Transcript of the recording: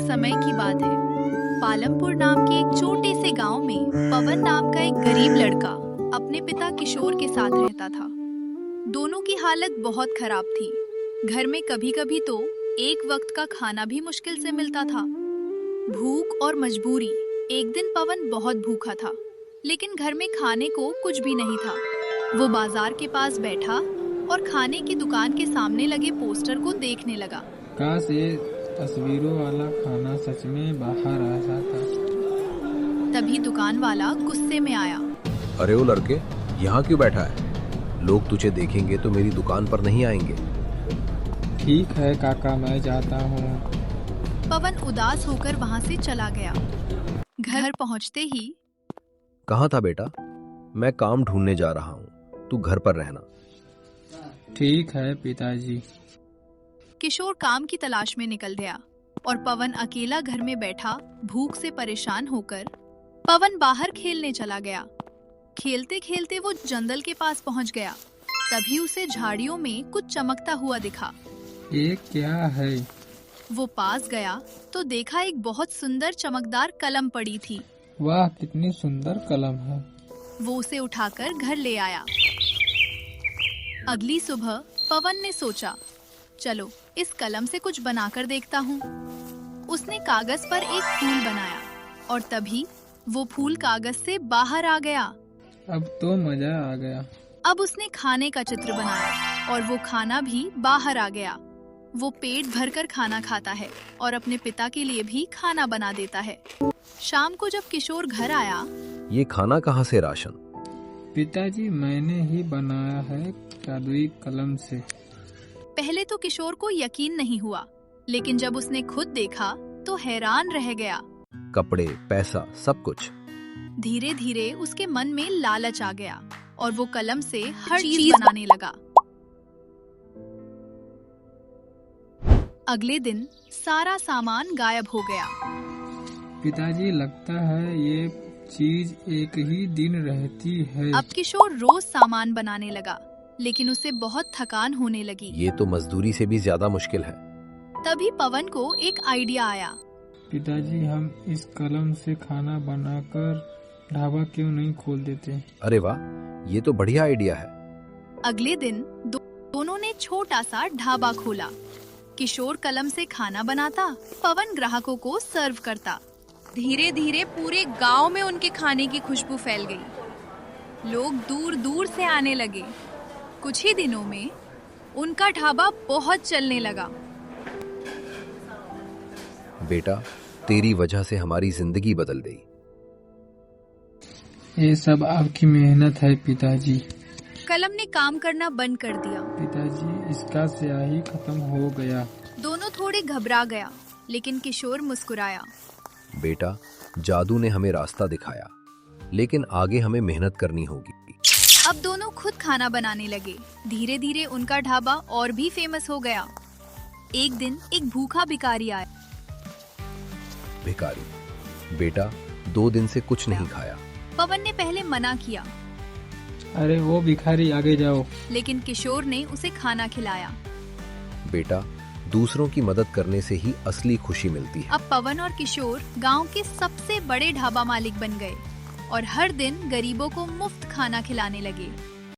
समय की बात है। पालमपुर नाम के एक छोटे से गांव में पवन नाम का एक गरीब लड़का अपने पिता किशोर के साथ रहता था। दोनों की हालत बहुत खराब थी। घर में कभी कभी तो एक वक्त का खाना भी मुश्किल से मिलता था। भूख और मजबूरी। एक दिन पवन बहुत भूखा था, लेकिन घर में खाने को कुछ भी नहीं था। वो बाजार के पास बैठा और खाने की दुकान के सामने लगे पोस्टर को देखने लगा। काश ये तस्वीरों वाला खाना सच में बाहर आ जाता। तभी दुकान वाला गुस्से में आया। अरे ओ लड़के, यहाँ क्यों बैठा है? लोग तुझे देखेंगे तो मेरी दुकान पर नहीं आएंगे। ठीक है काका, मैं जाता हूँ। पवन उदास होकर वहाँ से चला गया। घर पहुँचते ही, कहाँ था बेटा? मैं काम ढूंढने जा रहा हूँ, तू घर पर रहना। ठीक है पिताजी। किशोर काम की तलाश में निकल गया और पवन अकेला घर में बैठा भूख से परेशान होकर पवन बाहर खेलने चला गया। खेलते खेलते वो जंगल के पास पहुंच गया। तभी उसे झाड़ियों में कुछ चमकता हुआ दिखा। ये क्या है? वो पास गया तो देखा एक बहुत सुंदर चमकदार कलम पड़ी थी। वाह, कितनी सुंदर कलम है। वो उसे उठाकर घर ले आया। अगली सुबह पवन ने सोचा, चलो इस कलम से कुछ बनाकर देखता हूँ। उसने कागज पर एक फूल बनाया और तभी वो फूल कागज से बाहर आ गया। अब तो मजा आ गया। अब उसने खाने का चित्र बनाया और वो खाना भी बाहर आ गया। वो पेट भरकर खाना खाता है और अपने पिता के लिए भी खाना बना देता है। शाम को जब किशोर घर आया, ये खाना कहाँ से राशन? पिताजी, मैंने ही बनाया है जादुई कलम से। पहले तो किशोर को यकीन नहीं हुआ, लेकिन जब उसने खुद देखा तो हैरान रह गया। कपड़े, पैसा, सब कुछ। धीरे धीरे उसके मन में लालच आ गया और वो कलम से हर चीज बनाने लगा। अगले दिन सारा सामान गायब हो गया। पिताजी, लगता है ये चीज एक ही दिन रहती है। अब किशोर रोज सामान बनाने लगा, लेकिन उसे बहुत थकान होने लगी। ये तो मजदूरी से भी ज्यादा मुश्किल है। तभी पवन को एक आइडिया आया। पिताजी, हम इस कलम से खाना बनाकर ढाबा क्यों नहीं खोल देते? अरे वाह, ये तो बढ़िया आइडिया है। अगले दिन दोनों ने छोटा सा ढाबा खोला। किशोर कलम से खाना बनाता, पवन ग्राहकों को सर्व करता। धीरे धीरे पूरे गांव में उनके खाने की खुशबू फैल गई। लोग दूर दूर से आने लगे। कुछ ही दिनों में उनका ढाबा बहुत चलने लगा। बेटा, तेरी वजह से हमारी जिंदगी बदल गई। ये सब आपकी मेहनत है पिताजी। कलम ने काम करना बंद कर दिया। पिताजी, इसका स्याही खत्म हो गया। दोनों थोड़े घबरा गया, लेकिन किशोर मुस्कुराया। बेटा, जादू ने हमें रास्ता दिखाया, लेकिन आगे हमें मेहनत करनी होगी। अब दोनों खुद खाना बनाने लगे। धीरे धीरे उनका ढाबा और भी फेमस हो गया। एक दिन एक भूखा भिखारी आया। भिखारी, बेटा, 2 दिन से कुछ नहीं खाया। पवन ने पहले मना किया, अरे वो भिखारी, आगे जाओ। लेकिन किशोर ने उसे खाना खिलाया। बेटा, दूसरों की मदद करने से ही असली खुशी मिलती है। अब पवन और किशोर गांव के सबसे बड़े ढाबा मालिक बन गए और हर दिन गरीबों को मुफ्त खाना खिलाने लगे।